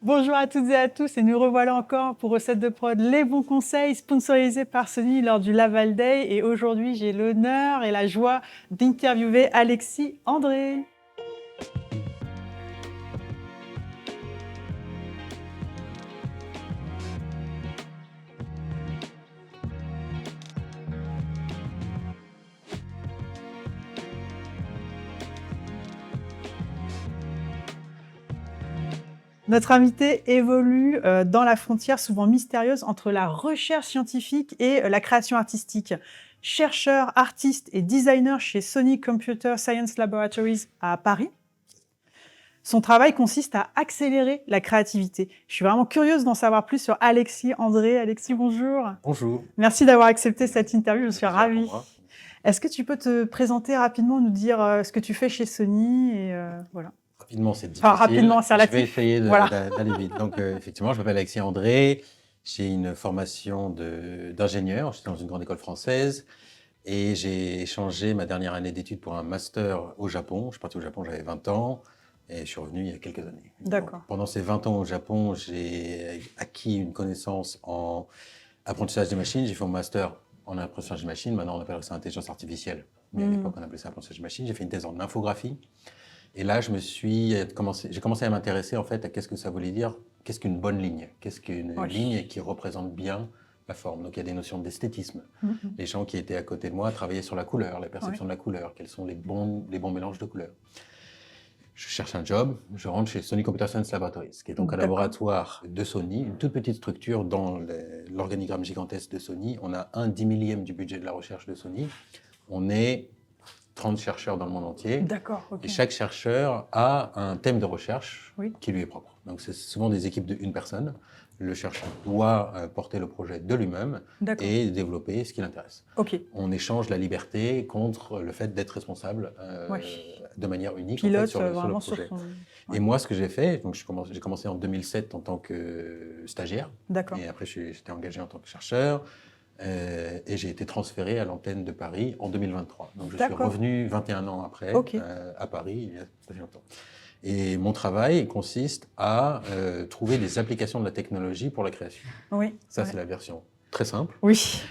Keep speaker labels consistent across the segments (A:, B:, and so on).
A: Bonjour à toutes et à tous et nous revoilà encore pour Recette de Prod, les bons conseils sponsorisés par Sony lors du Laval Day. Et aujourd'hui, j'ai l'honneur et la joie d'interviewer Alexis André. Notre invité évolue dans la frontière souvent mystérieuse entre la recherche scientifique et la création artistique. Chercheur, artiste et designer chez Sony Computer Science Laboratories à Paris, son travail consiste à accélérer la créativité. Je suis vraiment curieuse d'en savoir plus sur Alexis André. Alexis, bonjour.
B: Bonjour.
A: Merci d'avoir accepté cette interview, je suis
B: Plaisir
A: ravie.
B: pour moi.
A: Est-ce que tu peux te présenter rapidement, nous dire ce que tu fais chez Sony et voilà.
B: Rapidement, c'est difficile.
A: Enfin, rapidement, c'est
B: Je
A: relatif.
B: vais essayer
A: Voilà.
B: d'aller vite. Donc, effectivement, je m'appelle Alexis André. J'ai une formation d'ingénieur. J'étais dans une grande école française et j'ai échangé ma dernière année d'études pour un master au Japon. Je suis parti au Japon, j'avais 20 ans et je suis revenu il y a quelques années.
A: D'accord.
B: Pendant ces 20 ans au Japon, j'ai acquis une connaissance en apprentissage des machines. J'ai fait mon master en apprentissage des machines. Maintenant, on appelle ça intelligence artificielle. Mais à l'époque, on appelait ça apprentissage des machines. J'ai fait une thèse en infographie. Et là, j'ai commencé à m'intéresser en fait à qu'est-ce que ça voulait dire, qu'est-ce qu'une bonne ligne, qu'est-ce qu'une ligne qui représente bien la forme. Donc il y a des notions d'esthétisme. Les gens qui étaient à côté de moi travaillaient sur la couleur, la perception de la couleur, quels sont les bons mélanges de couleurs. Je cherche un job, je rentre chez Sony Computer Science Laboratories, qui est donc un laboratoire de Sony, une toute petite structure dans l'organigramme gigantesque de Sony. On a un 10 millième du budget de la recherche de Sony. On est 30 chercheurs dans le monde entier.
A: D'accord.
B: Et chaque chercheur a un thème de recherche qui lui est propre. Donc, c'est souvent des équipes d'une personne. Le chercheur doit porter le projet de lui-même et développer ce qui l'intéresse. On échange la liberté contre le fait d'être responsable de manière unique en fait, sur le projet. Et moi, ce que j'ai fait, donc j'ai commencé en 2007 en tant que stagiaire. Et après, j'étais engagé en tant que chercheur. Et j'ai été transféré à l'antenne de Paris en 2023. Donc je suis revenu 21 ans après à Paris, il y a pas si longtemps. Et mon travail consiste à trouver des applications de la technologie pour la création. Ça, c'est la version très simple.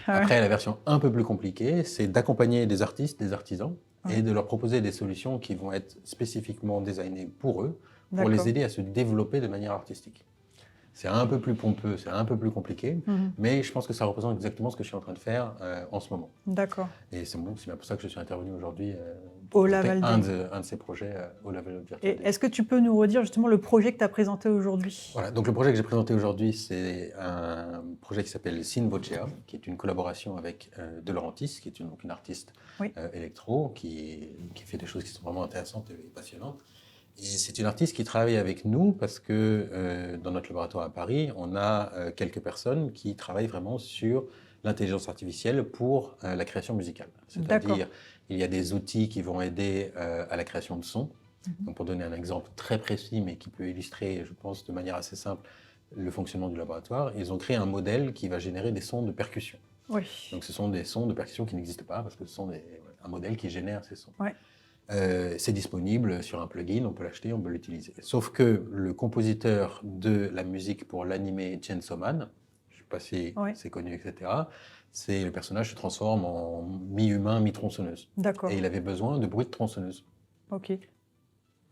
B: Après, la version un peu plus compliquée, c'est d'accompagner des artistes, des artisans, et de leur proposer des solutions qui vont être spécifiquement designées pour eux, pour les aider à se développer de manière artistique. C'est un peu plus pompeux, c'est un peu plus compliqué, mais je pense que ça représente exactement ce que je suis en train de faire en ce moment.
A: D'accord.
B: Et c'est bien pour ça que je suis intervenu aujourd'hui
A: au Laval Day.
B: Un de ces projets au Laval Virtual Day.
A: Est-ce que tu peux nous redire justement le projet que tu as présenté aujourd'hui ?
B: Voilà, donc le projet que j'ai présenté aujourd'hui, c'est un projet qui s'appelle Synvocea, qui est une collaboration avec De Laurentiis, qui est une artiste électro, qui fait des choses qui sont vraiment intéressantes et passionnantes. Et c'est une artiste qui travaille avec nous parce que dans notre laboratoire à Paris, on a quelques personnes qui travaillent vraiment sur l'intelligence artificielle pour la création musicale. C'est-à-dire, il y a des outils qui vont aider à la création de sons. Donc, pour donner un exemple très précis, mais qui peut illustrer, je pense, de manière assez simple, le fonctionnement du laboratoire, ils ont créé un modèle qui va générer des sons de percussion. Donc, ce sont des sons de percussion qui n'existent pas parce que ce sont un modèle qui génère ces sons. C'est disponible sur un plugin, on peut l'acheter, on peut l'utiliser. Sauf que le compositeur de la musique pour l'animé Chainsaw Man, je ne sais pas si c'est connu, etc., c'est le personnage se transforme en mi-humain, mi-tronçonneuse. Et il avait besoin de bruit de tronçonneuse.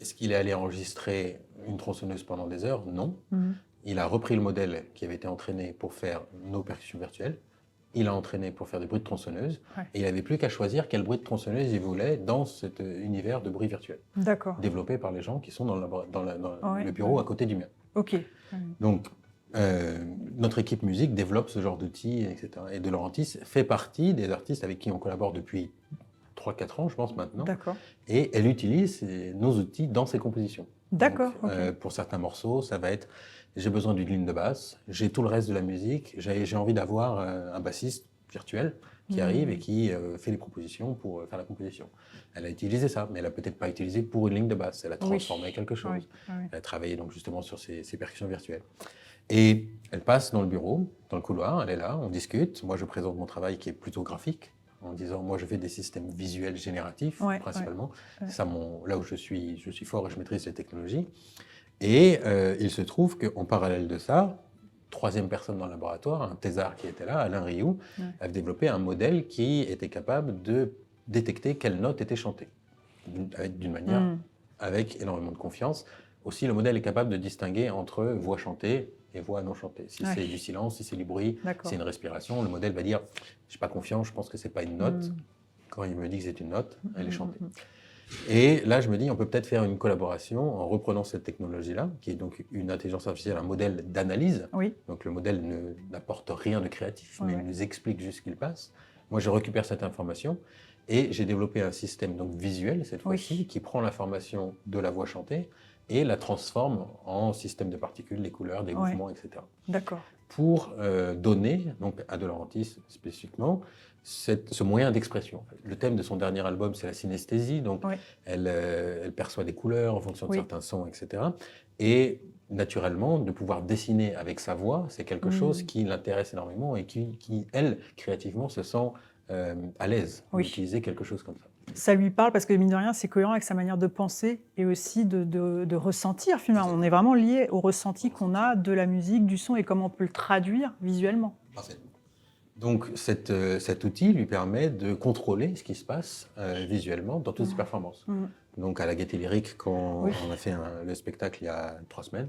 B: Est-ce qu'il est allé enregistrer une tronçonneuse pendant des heures? Non. Il a repris le modèle qui avait été entraîné pour faire nos percussions virtuelles. Il a entraîné pour faire des bruits de tronçonneuse. Et il n'avait plus qu'à choisir quel bruit de tronçonneuse il voulait dans cet univers de bruit virtuel. Développé par les gens qui sont dans le bureau à côté du mien. Donc, notre équipe musique développe ce genre d'outils, etc. Et De Laurentiis fait partie des artistes avec qui on collabore depuis 3-4 ans, je pense, maintenant. Et elle utilise nos outils dans ses compositions. Pour certains morceaux, ça va être j'ai besoin d'une ligne de basse, j'ai tout le reste de la musique, j'ai envie d'avoir un bassiste virtuel qui arrive et qui fait les propositions pour faire la composition. Elle a utilisé ça, mais elle n'a peut-être pas utilisé pour une ligne de basse. Elle a transformé quelque chose. Elle a travaillé donc justement sur ces percussions virtuelles. Et elle passe dans le bureau, dans le couloir, elle est là, on discute. Moi, je présente mon travail qui est plutôt graphique, en disant, moi, je fais des systèmes visuels génératifs, principalement. C'est ça là où je suis fort et je maîtrise les technologies. Et il se trouve qu'en parallèle de ça, troisième personne dans le laboratoire, un thésard qui était là, Alain Rioux, avait développé un modèle qui était capable de détecter quelles notes étaient chantées, d'une manière avec énormément de confiance. Aussi, le modèle est capable de distinguer entre voix chantée et voix non chantée. Si c'est du silence, si c'est du bruit, si c'est une respiration, le modèle va dire « je suis pas confiant, je pense que c'est pas une note ». Quand il me dit que c'est une note, elle est chantée. Et là, je me dis, on peut peut-être faire une collaboration en reprenant cette technologie-là, qui est donc une intelligence artificielle, un modèle d'analyse. Donc le modèle n'apporte rien de créatif, mais il nous explique juste ce qu'il passe. Moi, je récupère cette information et j'ai développé un système donc visuel, cette fois-ci, qui prend l'information de la voix chantée et la transforme en système de particules, des couleurs, des mouvements, etc.
A: D'accord.
B: Pour donner, donc à De Laurentiis spécifiquement, ce moyen d'expression. Le thème de son dernier album, c'est la synesthésie, donc elle perçoit des couleurs en fonction de certains sons, etc. Et naturellement, de pouvoir dessiner avec sa voix, c'est quelque chose qui l'intéresse énormément et qui, elle, créativement, se sent à l'aise d'utiliser quelque chose comme ça.
A: Ça lui parle parce que, mine de rien, c'est cohérent avec sa manière de penser et aussi de ressentir, finalement. On est vraiment lié au ressenti qu'on a de la musique, du son et comment on peut le traduire visuellement.
B: Parfait. Donc cet outil lui permet de contrôler ce qui se passe visuellement dans toutes ses performances. Donc à la Gaîté Lyrique, quand on a fait le spectacle il y a 3 semaines,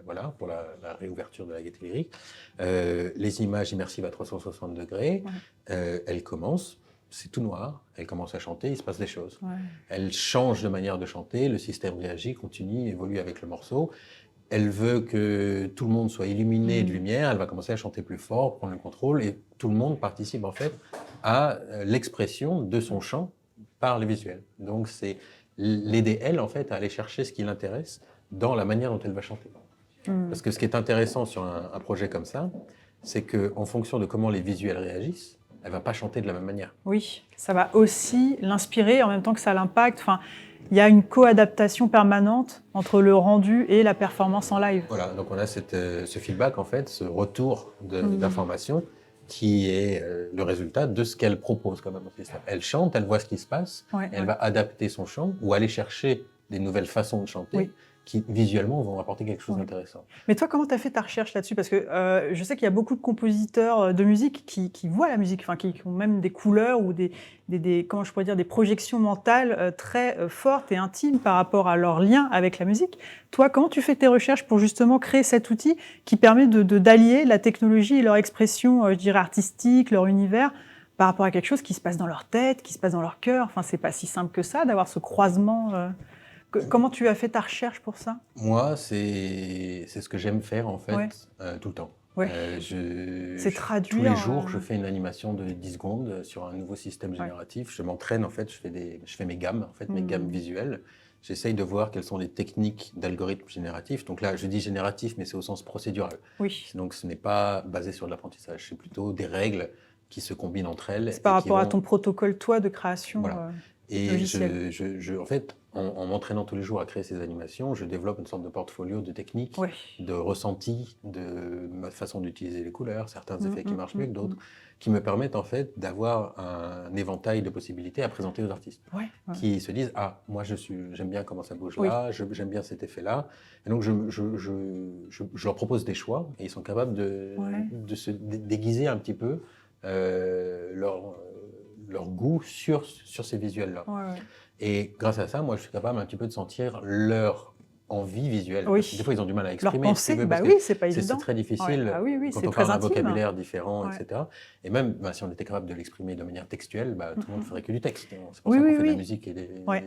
B: voilà, pour la réouverture de la Gaîté Lyrique, les images immersives à 360 degrés, elles commencent, c'est tout noir, elle commence à chanter, il se passe des choses. Elle change de manière de chanter, le système réagit, continue, évolue avec le morceau. Elle veut que tout le monde soit illuminé de lumière, elle va commencer à chanter plus fort, prendre le contrôle, et tout le monde participe en fait à l'expression de son chant par les visuels. Donc c'est l'aider elle en fait à aller chercher ce qui l'intéresse dans la manière dont elle va chanter. Parce que ce qui est intéressant sur un projet comme ça, c'est qu'en fonction de comment les visuels réagissent, elle ne va pas chanter de la même manière.
A: Oui, ça va aussi l'inspirer en même temps que ça l'impacte. Enfin, il y a une co-adaptation permanente entre le rendu et la performance en live.
B: Voilà, donc on a ce feedback, en fait, ce retour d'information qui est le résultat de ce qu'elle propose quand même au système. Elle chante, elle voit ce qui se passe, elle va adapter son chant ou aller chercher des nouvelles façons de chanter qui, visuellement, vont apporter quelque chose d'intéressant.
A: Mais toi, comment tu as fait ta recherche là-dessus? Parce que je sais qu'il y a beaucoup de compositeurs de musique qui voient la musique, enfin, qui ont même des couleurs ou comment je pourrais dire, des projections mentales très fortes et intimes par rapport à leur lien avec la musique. Toi, comment tu fais tes recherches pour justement créer cet outil qui permet d'allier la technologie et leur expression, je dirais, artistique, leur univers, par rapport à quelque chose qui se passe dans leur tête, qui se passe dans leur cœur? Enfin, c'est pas si simple que ça d'avoir ce croisement. Comment tu as fait ta recherche pour ça?
B: Moi, c'est ce que j'aime faire, en fait, tout le temps.
A: C'est traduire.
B: Tous les jours, je fais une animation de 10 secondes sur un nouveau système génératif. Je m'entraîne, en fait, je fais mes gammes, en fait, mes gammes visuelles. J'essaye de voir quelles sont les techniques d'algorithmes génératifs. Donc là, je dis génératif, mais c'est au sens procédural. Donc ce n'est pas basé sur de l'apprentissage, c'est plutôt des règles qui se combinent entre elles.
A: C'est par rapport à ton protocole, toi, de création.
B: Voilà. Et en fait, en m'entraînant tous les jours à créer ces animations, je développe une sorte de portfolio de techniques, de ressentis, de ma façon d'utiliser les couleurs, certains effets qui marchent mieux que d'autres, qui me permettent en fait d'avoir un éventail de possibilités à présenter aux artistes, qui se disent « Ah, moi j'aime bien comment ça bouge là, j'aime bien cet effet-là ». Et donc je leur propose des choix et ils sont capables de se déguiser un petit peu leur goût sur ces visuels-là. Et grâce à ça, moi, je suis capable un petit peu de sentir leur envie visuelle. Des fois, ils ont du mal à exprimer.
A: Leur pensée, c'est pas évident.
B: C'est très difficile quand on parle un vocabulaire différent, etc. Et même si on était capable de l'exprimer de manière textuelle, tout le monde ne ferait que du texte. C'est pour ça qu'on fait de la musique.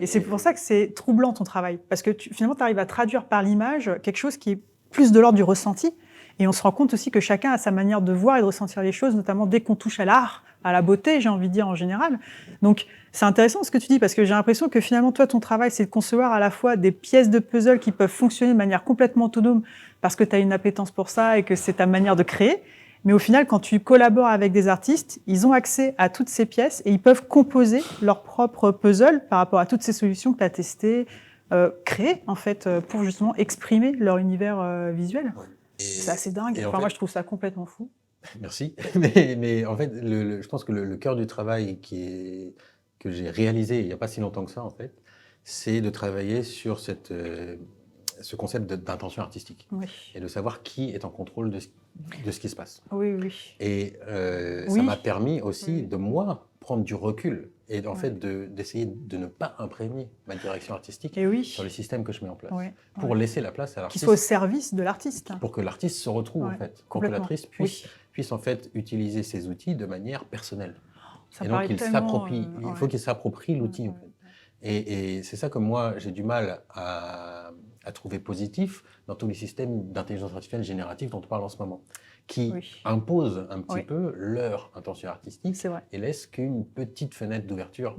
A: Et c'est pour ça que c'est troublant ton travail. Parce que finalement, tu arrives à traduire par l'image quelque chose qui est plus de l'ordre du ressenti. Et on se rend compte aussi que chacun a sa manière de voir et de ressentir les choses, notamment dès qu'on touche à l'art, à la beauté, j'ai envie de dire en général. Donc, c'est intéressant ce que tu dis, parce que j'ai l'impression que finalement, toi, ton travail, c'est de concevoir à la fois des pièces de puzzle qui peuvent fonctionner de manière complètement autonome, parce que tu as une appétence pour ça et que c'est ta manière de créer. Mais au final, quand tu collabores avec des artistes, ils ont accès à toutes ces pièces et ils peuvent composer leur propre puzzle par rapport à toutes ces solutions que tu as testées, créées, en fait, pour justement exprimer leur univers visuel. C'est assez dingue. Moi, je trouve ça complètement fou.
B: Merci. Mais en fait, je pense que le cœur du travail que j'ai réalisé il n'y a pas si longtemps que ça, en fait, c'est de travailler sur cette ce concept d'intention artistique
A: Oui.
B: et de savoir qui est en contrôle de ce qui se passe.
A: Oui, oui.
B: Et
A: Oui.
B: ça m'a permis aussi
A: Oui.
B: de moi prendre du recul et en
A: Ouais.
B: fait d'essayer de ne pas imprégner ma direction artistique
A: Et oui.
B: sur les systèmes que je mets en place,
A: Ouais.
B: pour
A: Ouais.
B: laisser la place à
A: Qui
B: l'artiste,
A: soit au service de l'artiste.
B: pour que l'artiste se retrouve
A: Ouais,
B: en fait, pour que
A: complètement.
B: l'artiste puisse en fait utiliser ces outils de manière personnelle.
A: Ça
B: Et donc
A: paraît tellement,
B: il faut qu'il s'approprie l'outil. En
A: ouais.
B: fait. Et c'est ça que moi j'ai du mal à trouver positif dans tous les systèmes d'intelligence artificielle générative dont on parle en ce moment, qui imposent un petit peu leur intention artistique et laissent qu'une petite fenêtre d'ouverture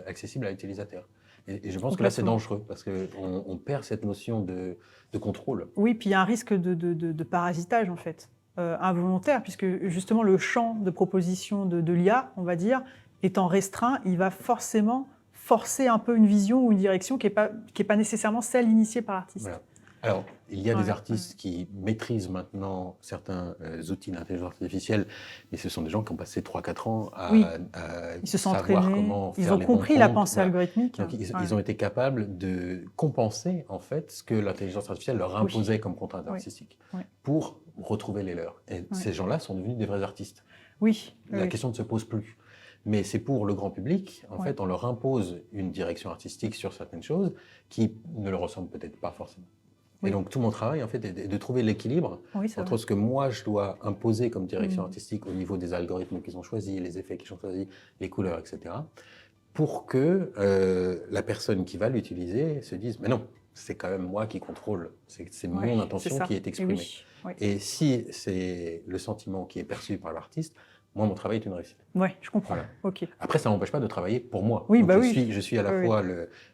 B: accessible à l'utilisateur. Et je pense que là c'est dangereux parce qu'on perd cette notion de contrôle.
A: Oui, puis il y a un risque de parasitage en fait, involontaire, puisque justement le champ de proposition de l'IA, on va dire, étant restreint, il va forcément forcer un peu une vision ou une direction qui est pas nécessairement celle initiée par l'artiste.
B: Voilà. Alors, il y a des artistes qui maîtrisent maintenant certains outils d'intelligence artificielle, mais ce sont des gens qui ont passé 3-4 ans à
A: ils se sont
B: savoir
A: entraînés,
B: comment faire
A: ils ont
B: les
A: compris
B: bons
A: la
B: prompts.
A: pensée algorithmique.
B: Donc, ils ont été capables de compenser en fait ce que l'intelligence artificielle leur imposait comme contrainte artistique pour retrouver les leurs. Et ces gens-là sont devenus des vrais artistes.
A: Oui.
B: La question ne se pose plus. Mais c'est pour le grand public, en fait, on leur impose une direction artistique sur certaines choses qui ne leur ressemblent peut-être pas forcément. Et donc, tout mon travail, en fait, est de trouver l'équilibre entre ce que moi, je dois imposer comme direction artistique au niveau des algorithmes qu'ils ont choisis, les effets qu'ils ont choisis, les couleurs, etc., pour que la personne qui va l'utiliser se dise « Mais non, c'est quand même moi qui contrôle, c'est mon intention qui est exprimée. » Et si c'est le sentiment qui est perçu par l'artiste, moi, mon travail est une réussite.
A: Oui, je comprends.
B: Voilà.
A: Okay.
B: Après, ça n'empêche pas de travailler pour moi.
A: Oui,
B: donc
A: bah
B: je suis à la fois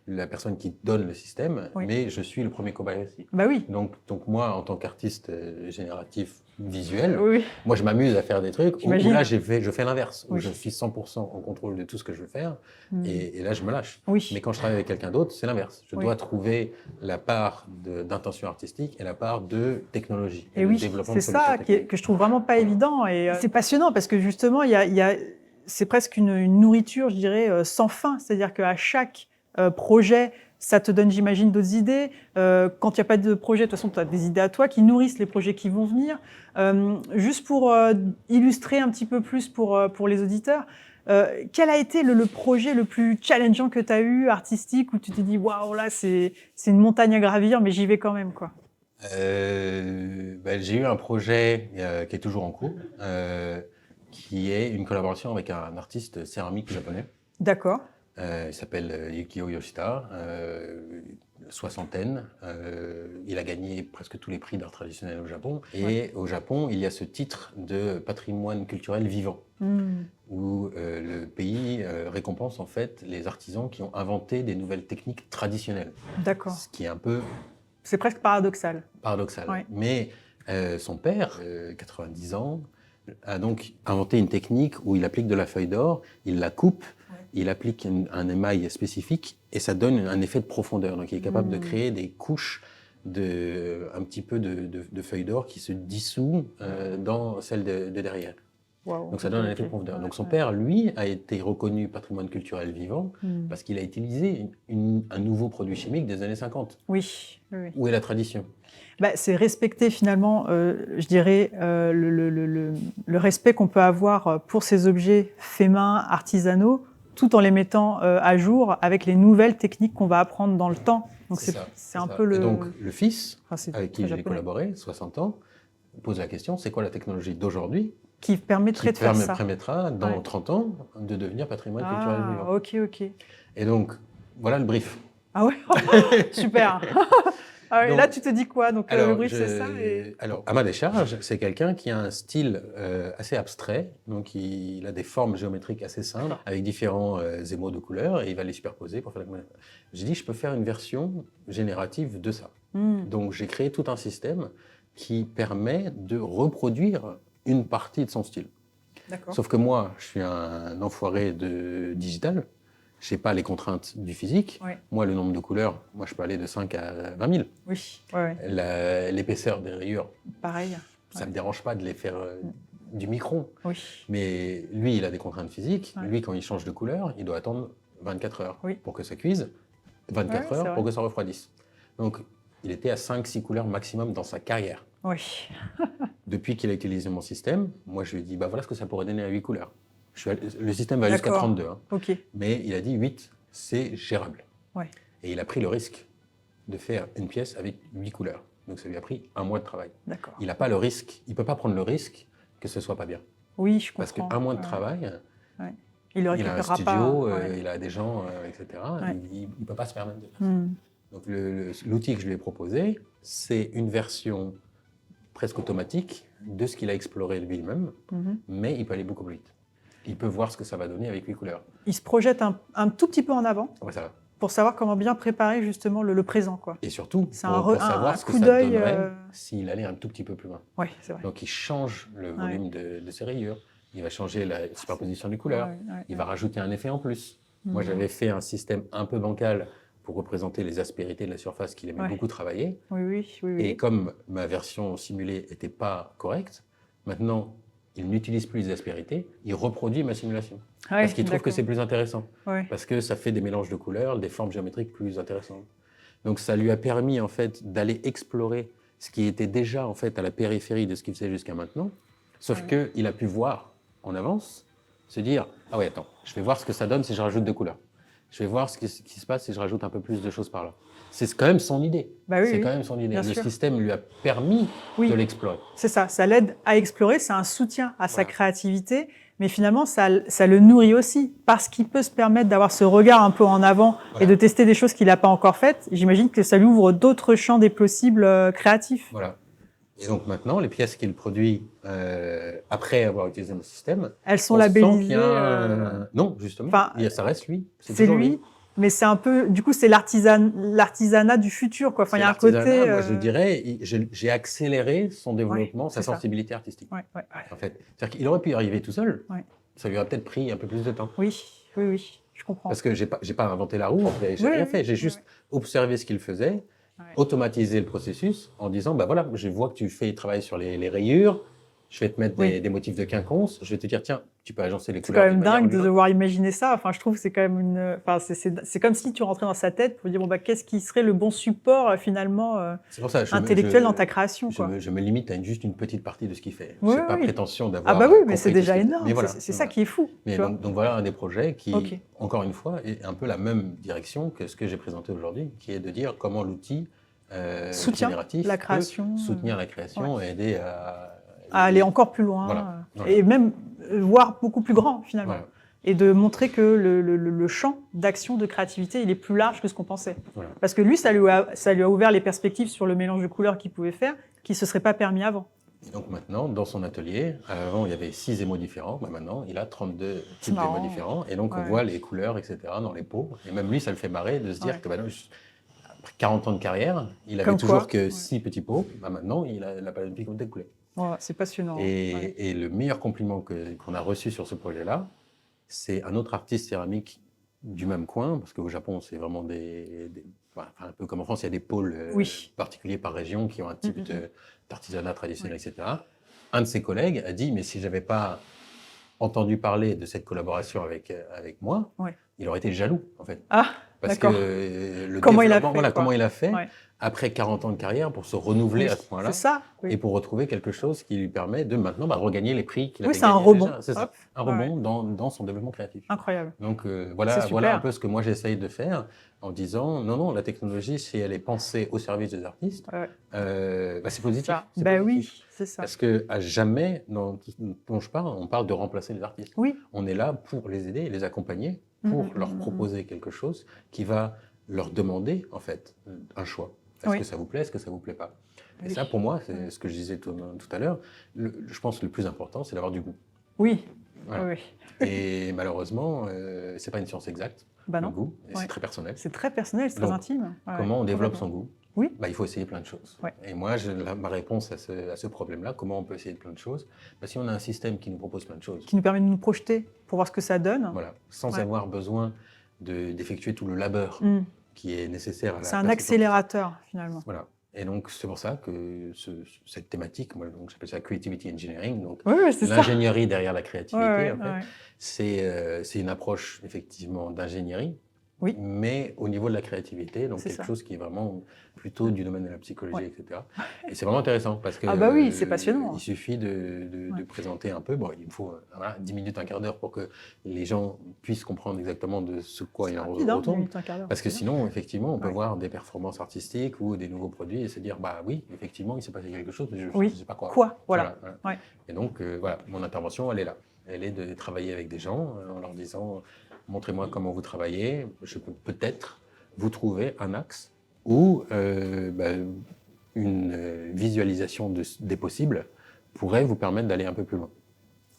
B: la personne qui donne le système, mais je suis le premier cobaye aussi.
A: Bah oui.
B: Donc moi, en tant qu'artiste génératif visuel, moi, je m'amuse à faire des trucs où là, je fais l'inverse, où je suis 100% en contrôle de tout ce que je veux faire, et là, je me lâche. Mais quand je travaille avec quelqu'un d'autre, c'est l'inverse. Je dois trouver la part d'intention artistique et la part de technologie.
A: Et oui, c'est ça que je trouve vraiment pas évident. Et c'est passionnant parce que justement, c'est presque une nourriture, je dirais, sans fin. C'est-à-dire qu'à chaque projet, ça te donne, j'imagine, d'autres idées. Quand il n'y a pas de projet, de toute façon, tu as des idées à toi qui nourrissent les projets qui vont venir. Juste pour illustrer un petit peu plus pour les auditeurs, quel a été le projet le plus challengeant que tu as eu, artistique, où tu t'es dit « Waouh, là, c'est une montagne à gravir, mais j'y vais quand même ».
B: J'ai eu un projet qui est toujours en cours, qui est une collaboration avec un artiste céramique japonais.
A: D'accord.
B: Il s'appelle Yukio Yoshida, soixantaine. Il a gagné presque tous les prix d'art traditionnel au Japon. Et au Japon, il y a ce titre de patrimoine culturel vivant, où le pays récompense en fait les artisans qui ont inventé des nouvelles techniques traditionnelles.
A: D'accord.
B: Ce qui est un peu...
A: C'est presque paradoxal.
B: Paradoxal. Mais son père, 90 ans, a donc inventé une technique où il applique de la feuille d'or, il la coupe, il applique un émail spécifique et ça donne un effet de profondeur. Donc il est capable de créer des couches un petit peu de feuille d'or qui se dissout dans celle de derrière.
A: Wow,
B: donc ça donne un effet de profondeur. Donc son père, lui, a été reconnu patrimoine culturel vivant parce qu'il a utilisé un nouveau produit chimique des années 50.
A: Oui.
B: Où est la tradition ?
A: C'est respecter finalement, je dirais, le respect qu'on peut avoir pour ces objets faits main, artisanaux, tout en les mettant à jour avec les nouvelles techniques qu'on va apprendre dans le temps. Donc c'est un peu le...
B: Et donc le fils, avec qui j'ai collaboré, 60 ans, pose la question, c'est quoi la technologie d'aujourd'hui
A: qui permettrait de faire ça.
B: Permettra, dans 30 ans, de devenir patrimoine culturel vivant.
A: Ok.
B: Et donc, voilà le brief.
A: Ah ouais. Super. Donc, là, tu te dis quoi? Donc, le brief, c'est ça
B: Alors, à ma décharge, c'est quelqu'un qui a un style assez abstrait. Donc, il a des formes géométriques assez simples, avec différents émaux de couleurs, et il va les superposer pour faire la... J'ai dit, je peux faire une version générative de ça. Donc, j'ai créé tout un système qui permet de reproduire une partie de son style. Sauf que moi, je suis un enfoiré de digital. Je n'ai pas les contraintes du physique. Moi, le nombre de couleurs, moi, je peux aller de 5 à 20 000.
A: Oui.
B: L'épaisseur des rayures,
A: pareil.
B: Ça ne me dérange pas de les faire du micron.
A: Oui.
B: Mais lui, il a des contraintes physiques. Lui, quand il change de couleur, il doit attendre 24 heures pour que ça cuise, 24 heures pour que ça refroidisse. Donc, il était à 5-6 couleurs maximum dans sa carrière.
A: Oui.
B: Depuis qu'il a utilisé mon système, moi je lui ai dit, bah voilà ce que ça pourrait donner à 8 couleurs. Le système va jusqu'à 32, hein.
A: Ok.
B: Mais il a dit 8, c'est gérable.
A: Ouais.
B: Et il a pris le risque de faire une pièce avec 8 couleurs. Donc ça lui a pris 1 mois de travail.
A: D'accord.
B: Il n'a pas le risque, il ne peut pas prendre le risque que ce ne soit pas bien.
A: Oui, je comprends.
B: Parce qu'un mois de travail,
A: il
B: a un studio,
A: pas.
B: il a des gens, etc. Il ne peut pas se permettre de faire ça.
A: Mm.
B: Donc l'outil que je lui ai proposé, c'est une version presque automatique de ce qu'il a exploré lui-même, mais il peut aller beaucoup plus vite. Il peut voir ce que ça va donner avec 8 couleurs.
A: Il se projette un tout petit peu en avant
B: Ça.
A: Pour savoir comment bien préparer justement le présent, quoi.
B: Et surtout, pour savoir ce que
A: coup
B: ça
A: d'œil,
B: donnerait s'il allait un tout petit peu plus loin.
A: Oui, c'est vrai.
B: Donc il change le volume de ses rayures, il va changer la superposition des couleurs, il va rajouter un effet en plus. Moi, j'avais fait un système un peu bancal pour représenter les aspérités de la surface qu'il aimait beaucoup travailler.
A: Oui.
B: Et comme ma version simulée n'était pas correcte, maintenant, il n'utilise plus les aspérités, il reproduit ma simulation. Parce qu'il trouve que c'est plus intéressant. Parce que ça fait des mélanges de couleurs, des formes géométriques plus intéressantes. Donc ça lui a permis en fait d'aller explorer ce qui était déjà en fait à la périphérie de ce qu'il faisait jusqu'à maintenant. Sauf qu'il a pu voir en avance, se dire « Ah ouais, attends, je vais voir ce que ça donne si je rajoute 2 couleurs. Je vais voir ce qui se passe si je rajoute un peu plus de choses par là. » C'est quand même son idée. C'est quand même son idée. Le système lui a permis de l'explorer.
A: C'est ça l'aide à explorer, c'est un soutien à sa créativité, mais finalement, ça le nourrit aussi, parce qu'il peut se permettre d'avoir ce regard un peu en avant et de tester des choses qu'il n'a pas encore faites. J'imagine que ça lui ouvre d'autres champs des possibles créatifs.
B: Voilà. Et donc maintenant, les pièces qu'il produit après avoir utilisé mon système,
A: elles sont labellisées.
B: Non, justement, ça reste lui.
A: C'est lui. Mais c'est un peu, du coup, c'est l'artisanat du futur, quoi. Enfin, il y a un côté.
B: Moi, je dirais, j'ai accéléré son développement, sa sensibilité artistique. En fait, c'est-à-dire qu'il aurait pu y arriver tout seul. Ça lui aurait peut-être pris un peu plus de temps.
A: Oui, je comprends.
B: Parce que j'ai pas inventé la roue, j'ai rien fait. J'ai juste observé ce qu'il faisait, automatisé le processus en disant, bah voilà, je vois que tu fais travailler sur les rayures. Je vais te mettre des motifs de quinconce. Je vais te dire, tiens, tu peux agencer les couleurs.
A: C'est quand même dingue de devoir imaginer ça. Enfin, je trouve que c'est quand même c'est comme si tu rentrais dans sa tête pour dire, bon, bah, qu'est-ce qui serait le bon support, finalement, intellectuel dans ta création, quoi.
B: Je me limite à juste une petite partie de ce qu'il fait. C'est pas prétention d'avoir.
A: Ah, bah oui, mais c'est déjà énorme.
B: Mais voilà,
A: c'est ça qui est fou.
B: Mais donc voilà un des projets qui, encore une fois, est un peu la même direction que ce que j'ai présenté aujourd'hui, qui est de dire comment l'outil génératif
A: la création,
B: peut soutenir la création et aider à
A: aller encore plus loin, et même voir beaucoup plus grand, finalement. Et de montrer que le champ d'action, de créativité, il est plus large que ce qu'on pensait. Parce que lui, ça lui a ouvert les perspectives sur le mélange de couleurs qu'il pouvait faire, qui ne se serait pas permis avant.
B: Et donc maintenant, dans son atelier, avant il y avait 6 émaux différents, maintenant il a 32 types d'émaux différents, et donc on voit les couleurs, etc. dans les pots. Et même lui, ça le fait marrer de se dire que après 40 ans de carrière, il avait toujours que 6 petits pots, maintenant il a la palette complète découlée.
A: C'est passionnant.
B: Et le meilleur compliment qu'on a reçu sur ce projet-là, c'est un autre artiste céramique du même coin, parce qu'au Japon, c'est vraiment un peu comme en France, il y a des pôles particuliers par région qui ont un type d'artisanat traditionnel, etc. Un de ses collègues a dit, mais si je n'avais pas entendu parler de cette collaboration avec moi, il aurait été jaloux, en fait. Parce que le
A: comment
B: il a fait après 40 ans de carrière pour se renouveler à ce point-là.
A: C'est ça.
B: Et pour retrouver quelque chose qui lui permet de maintenant regagner les prix qu'il avait gagnés.
A: C'est un rebond.
B: C'est ça, un rebond dans son développement créatif.
A: Incroyable.
B: Donc voilà un peu ce que moi j'essaye de faire en disant non, la technologie, si elle est pensée au service des artistes, c'est positif.
A: Oui, c'est ça.
B: Parce qu'à jamais, dont je parle, on parle de remplacer les artistes.
A: Oui.
B: On est là pour les aider et les accompagner, pour leur proposer quelque chose qui va leur demander en fait un choix. Est-ce que ça vous plaît, est-ce que ça vous plaît pas? Et ça, pour moi, c'est ce que je disais tout à l'heure, je pense que le plus important, c'est d'avoir du goût.
A: Oui.
B: Et malheureusement, c'est pas une science exacte, le goût, et c'est très personnel.
A: C'est très personnel, c'est très intime.
B: Comment on développe son goût? Il faut essayer plein de choses.
A: Ouais.
B: Et moi, ma réponse à ce problème-là, comment on peut essayer plein de choses? Si on a un système qui nous propose plein de choses.
A: Qui nous permet de nous projeter pour voir ce que ça donne.
B: Voilà, sans avoir besoin d'effectuer tout le labeur qui est nécessaire à la.
A: C'est un accélérateur, finalement.
B: Voilà. Et donc, c'est pour ça que cette thématique, moi, j'appelle ça Creativity Engineering, donc l'ingénierie derrière la créativité, en fait, c'est une approche, effectivement, d'ingénierie
A: Oui.
B: mais au niveau de la créativité, donc
A: C'est
B: quelque
A: ça.
B: chose qui est vraiment plutôt du domaine de la psychologie, etc. Et c'est vraiment intéressant parce que
A: Ah bah oui, c'est passionnant.
B: il suffit de présenter un peu. Bon, il me faut voilà, 10 minutes, un quart d'heure pour que les gens puissent comprendre exactement de ce quoi
A: C'est
B: il en
A: rapide, 10
B: retourne.
A: minutes, un quart d'heure.
B: Parce que sinon, effectivement, on peut
A: Ouais.
B: voir des performances artistiques ou des nouveaux produits et se dire, bah oui, effectivement, il s'est passé quelque chose, mais je
A: Oui.
B: ne sais pas quoi.
A: Voilà. Ouais.
B: Et donc, voilà, mon intervention, elle est là. Elle est de travailler avec des gens en leur disant, montrez-moi comment vous travaillez, je peux peut-être vous trouver un axe ou une visualisation des possibles pourrait vous permettre d'aller un peu plus loin.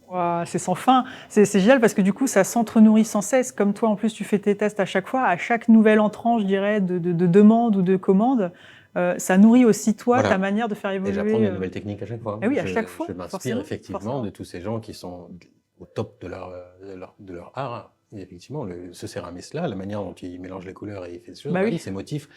A: Wow, c'est sans fin. C'est génial parce que du coup, ça s'entre-nourrit sans cesse. Comme toi, en plus, tu fais tes tests à chaque fois, à chaque nouvel entrant, je dirais, de demande ou de commande. Ça nourrit aussi toi,
B: Voilà.
A: ta manière de faire évoluer.
B: Et j'apprends des nouvelles techniques à chaque fois.
A: Eh oui, à chaque fois.
B: Je m'inspire
A: forcément,
B: effectivement
A: forcément.
B: de tous ces gens qui sont au top de leur art. Et effectivement, ce céramiste-là, la manière dont il mélange les couleurs et il fait des choses,
A: Bah oui.
B: ces motifs,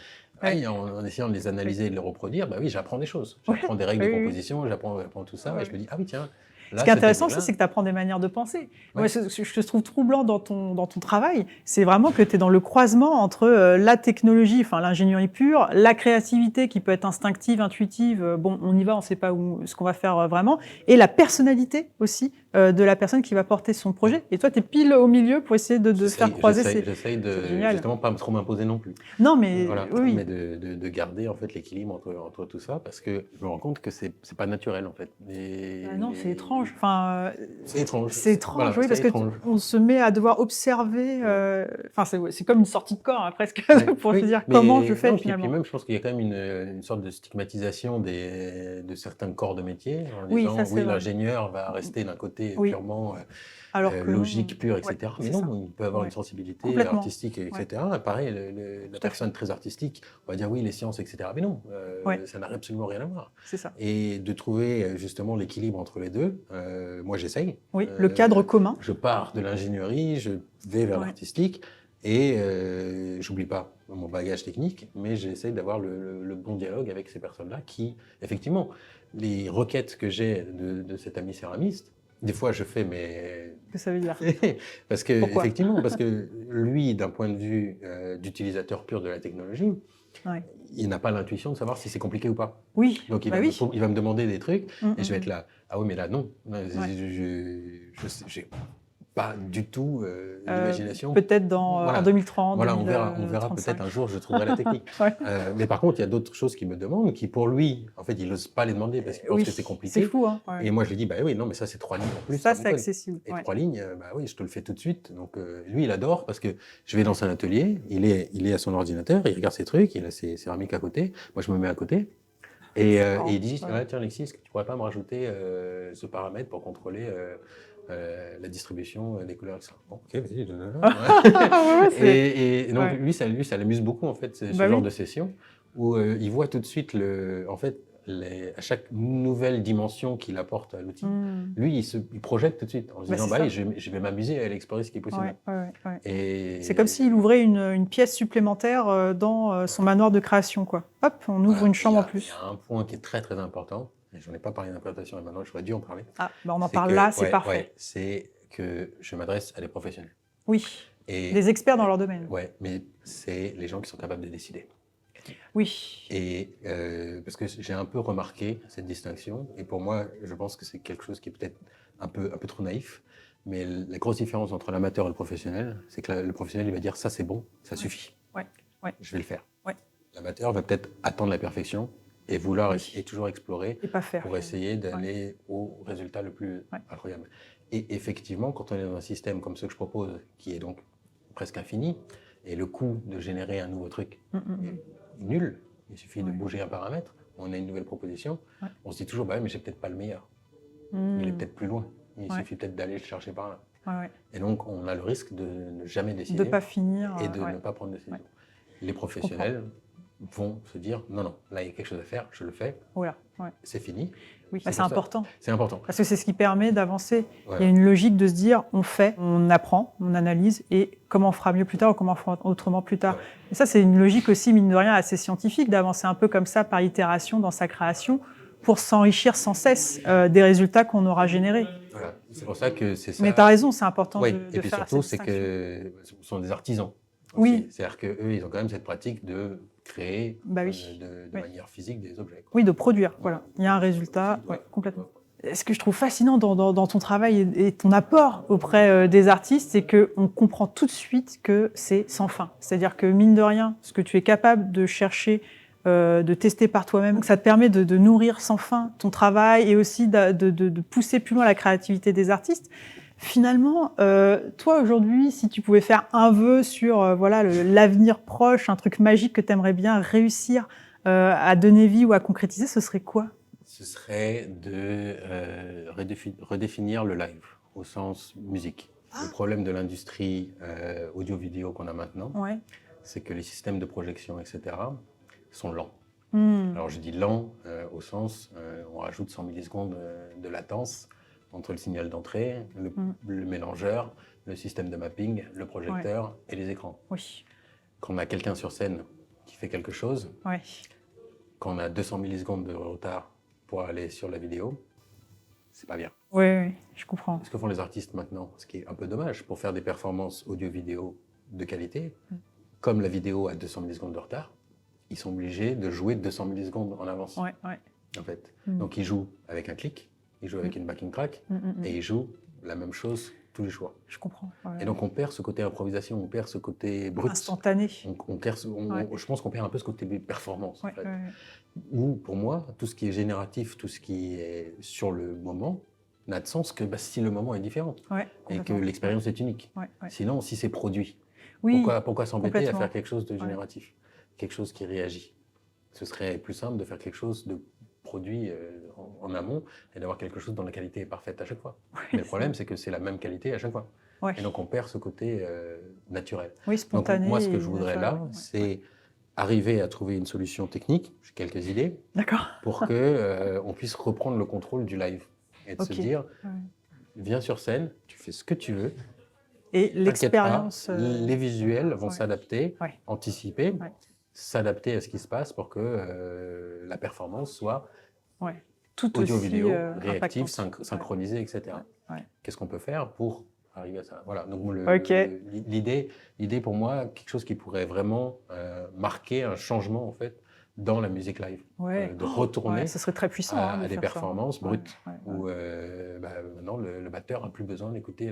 A: Ouais.
B: en essayant de les analyser et de les reproduire, bah oui, j'apprends des choses.
A: Ouais.
B: J'apprends des règles de
A: Oui, oui.
B: composition, j'apprends tout ça,
A: Ouais.
B: et je me dis, ah oui, tiens, là,
A: Ce qui est intéressant
B: cette
A: aussi, c'est que tu apprends des manières de penser.
B: Ouais.
A: Moi, ce que je trouve troublant dans ton travail, c'est vraiment que tu es dans le croisement entre la technologie, enfin l'ingénierie pure, la créativité qui peut être instinctive, intuitive, bon, on y va, on ne sait pas ce qu'on va faire vraiment, et la personnalité aussi de la personne qui va porter son projet. Et toi, tu es pile au milieu pour essayer de faire croiser ces...
B: J'essaye de
A: C'est génial.
B: justement pas trop m'imposer non plus.
A: Non, mais
B: Voilà,
A: oui.
B: mais de garder en fait l'équilibre entre tout ça, parce que je me rends compte que c'est pas naturel en fait.
A: Ah non, c'est étrange. Enfin,
B: c'est étrange.
A: C'est étrange,
B: Voilà,
A: oui, parce qu'on se met à devoir observer. Enfin, c'est comme une sortie de corps, hein, presque, pour se dire comment je fais
B: non,
A: finalement.
B: Puis même, je pense qu'il y a quand même une sorte de stigmatisation de certains corps de métier, en
A: Oui,
B: disant
A: ça, c'est
B: oui,
A: vrai.
B: l'ingénieur va rester d'un côté
A: Oui.
B: purement
A: Alors que
B: logique, pur, etc.
A: ouais,
B: Mais
A: c'est
B: non,
A: ça.
B: il peut avoir
A: Ouais.
B: une sensibilité
A: Complètement.
B: artistique, etc. Pareil, la personne très artistique, on va dire oui, les sciences, etc. Mais non, ça n'a absolument rien à voir.
A: C'est ça.
B: Et de trouver justement l'équilibre entre les deux, moi j'essaye.
A: Oui, le cadre commun.
B: Je pars de l'ingénierie, je vais vers l'artistique et j'oublie pas mon bagage technique, mais j'essaye d'avoir le bon dialogue avec ces personnes-là qui, effectivement, les requêtes que j'ai de cet ami céramiste, des fois je fais mais...
A: Que ça veut dire
B: parce que,
A: pourquoi?
B: effectivement, parce que lui, d'un point de vue d'utilisateur pur de la technologie, il n'a pas l'intuition de savoir si c'est compliqué ou pas.
A: Oui.
B: Donc il va me demander des trucs et je vais être là. Ah oui, mais là non. J'ai pas du tout l'imagination.
A: Peut-être en 2030.
B: Voilà, on verra peut-être un jour, je trouverai la technique. Mais par contre, il y a d'autres choses qu'il me demande qui, pour lui, en fait, il n'ose pas les demander parce qu'il pense que c'est compliqué.
A: C'est fou, hein.
B: Et moi, je lui dis, bah oui, non, mais ça, c'est 3 lignes en plus.
A: Ça, c'est accessible.
B: Et 3 lignes, bah oui, je te le fais tout de suite. Donc lui, il adore parce que je vais dans un atelier, il est à son ordinateur, il regarde ses trucs, il a ses céramiques à côté. Moi, je me mets à côté. Et il dit, tiens Alexis, est-ce que tu pourrais pas me rajouter ce paramètre pour contrôler la distribution des couleurs, etc. Bon, ok, vas-y. Et donc lui, ça l'amuse beaucoup en fait, ce genre de session où il voit tout de suite à chaque nouvelle dimension qu'il apporte à l'outil, lui, il projette tout de suite en se disant, je vais m'amuser à aller explorer ce qui est possible.
A: Et c'est comme s'il ouvrait une pièce supplémentaire dans son manoir de création, quoi. Hop, on ouvre une chambre en plus.
B: Il y a un point qui est très très important, et j'en ai pas parlé d'implantation, et maintenant j'aurais dû en parler.
A: Ah, on en parle là, c'est parfait.
B: C'est que je m'adresse à des professionnels.
A: Oui, des experts dans leur domaine.
B: Oui, mais c'est les gens qui sont capables de décider.
A: Oui.
B: Et parce que j'ai un peu remarqué cette distinction, et pour moi, je pense que c'est quelque chose qui est peut-être un peu trop naïf, mais la grosse différence entre l'amateur et le professionnel, c'est que le professionnel, il va dire ça c'est bon, ça suffit, je vais le faire. L'amateur va peut-être attendre la perfection et vouloir et toujours explorer
A: et pas faire,
B: pour essayer d'aller au résultat le plus incroyable. Et effectivement, quand on est dans un système comme ce que je propose, qui est donc presque infini, et le coût de générer un nouveau truc est nul, il suffit de bouger un paramètre, on a une nouvelle proposition, on se dit toujours, bah oui, mais j'ai peut-être pas le meilleur, il est peut-être plus loin, il suffit peut-être d'aller le chercher par là. Et donc, on a le risque de ne jamais décider,
A: de ne pas finir,
B: et de ne pas prendre de décision. Les professionnels vont se dire, non, là, il y a quelque chose à faire, je le fais, c'est fini.
A: Oui, c'est important.
B: C'est important.
A: Parce que c'est ce qui permet d'avancer. Il y a une logique de se dire, on fait, on apprend, on analyse, et comment on fera mieux plus tard ou comment on fera autrement plus tard. Et ça, c'est une logique aussi, mine de rien, assez scientifique, d'avancer un peu comme ça, par itération, dans sa création, pour s'enrichir sans cesse des résultats qu'on aura générés.
B: Voilà, c'est pour ça que c'est ça.
A: Mais tu as raison, c'est important de
B: et puis
A: faire
B: surtout,
A: cette
B: c'est que ce sont des artisans.
A: Oui.
B: C'est-à-dire qu'eux, ils ont quand même cette pratique de créer
A: Oui.
B: de manière physique des objets, quoi.
A: Oui, de produire, voilà. Il y a un résultat, complètement. Ce que je trouve fascinant dans ton travail et ton apport auprès des artistes, c'est qu'on comprend tout de suite que c'est sans fin. C'est-à-dire que, mine de rien, ce que tu es capable de chercher, de tester par toi-même, ça te permet de nourrir sans fin ton travail et aussi de pousser plus loin la créativité des artistes. Finalement, toi, aujourd'hui, si tu pouvais faire un vœu sur voilà, l'avenir proche, un truc magique que tu aimerais bien réussir à donner vie ou à concrétiser, ce serait quoi ?
B: Ce serait de redéfinir le live au sens musique. Le problème de l'industrie audio-vidéo qu'on a maintenant, c'est que les systèmes de projection, etc., sont lents. Alors je dis lent au sens, on rajoute 100 millisecondes de latence entre le signal d'entrée, le mélangeur, le système de mapping, le projecteur et les écrans.
A: Oui.
B: Quand on a quelqu'un sur scène qui fait quelque chose, quand on a 200 millisecondes de retard pour aller sur la vidéo, c'est pas bien.
A: Oui, je comprends.
B: Ce que font les artistes maintenant, ce qui est un peu dommage, pour faire des performances audio-vidéo de qualité, comme la vidéo a 200 millisecondes de retard, ils sont obligés de jouer 200 millisecondes en avance. En fait. Donc ils jouent avec un clic, ils jouent avec une backing track, et ils jouent la même chose tous les jours.
A: Je comprends.
B: Et donc on perd ce côté improvisation, on perd ce côté brut.
A: Instantané.
B: Je pense qu'on perd un peu ce côté performance. En fait. Ou pour moi, tout ce qui est génératif, tout ce qui est sur le moment, n'a de sens que si le moment est différent et que l'expérience est unique. Sinon, si c'est produit, pourquoi s'embêter à faire quelque chose de génératif, quelque chose qui réagit? Ce serait plus simple de faire quelque chose de produit en amont et d'avoir quelque chose dont la qualité est parfaite à chaque fois. Mais le problème, c'est que c'est la même qualité à chaque fois. Et donc, on perd ce côté naturel.
A: Oui, spontané.
B: Donc, moi, ce que je voudrais là, c'est arriver à trouver une solution technique, j'ai quelques idées, pour qu'on puisse reprendre le contrôle du live et de se dire, viens sur scène, tu fais ce que tu veux.
A: Et l'expérience...
B: Les visuels vont s'adapter, anticiper, s'adapter à ce qui se passe pour que la performance soit
A: tout
B: audio-vidéo,
A: aussi
B: réactive, synchronisée, etc. Qu'est-ce qu'on peut faire pour arriver à ça? Voilà. Donc l'idée pour moi, quelque chose qui pourrait vraiment marquer un changement en fait dans la musique live, de retourner
A: ça serait très puissant,
B: à des performances brutes où maintenant le batteur n'a plus besoin d'écouter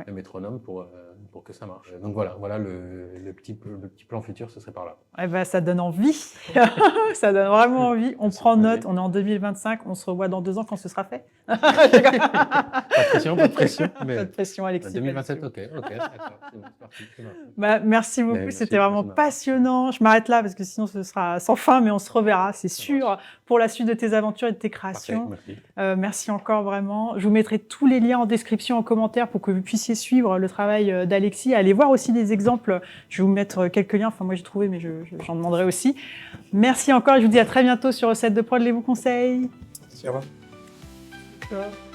B: le métronome pour que ça marche. Donc voilà le petit plan futur, ce serait par là.
A: Eh ben, ça donne envie, ça donne vraiment envie. On prend note, on est en 2025, on se revoit dans 2 ans quand ce sera fait.
B: Pas de pression, pas de pression. Mais
A: pas de pression, Alexis.
B: 2027, ok, d'accord. C'est parti.
A: Merci beaucoup, c'était vraiment passionnant. Je m'arrête là parce que sinon ce sera sans fin, mais on se reverra, c'est sûr, pour la suite de tes aventures et de tes créations.
B: Parfait, merci.
A: Merci encore vraiment. Je vous mettrai tous les liens en description, en commentaire pour que vous puissiez suivre le travail d'Alexis. Allez voir aussi des exemples. Je vais vous mettre quelques liens. Enfin, moi j'ai trouvé, mais j'en demanderai aussi. Merci encore et je vous dis à très bientôt sur Recette de Prod, les bons conseils.
B: Merci, au revoir.
A: Ciao.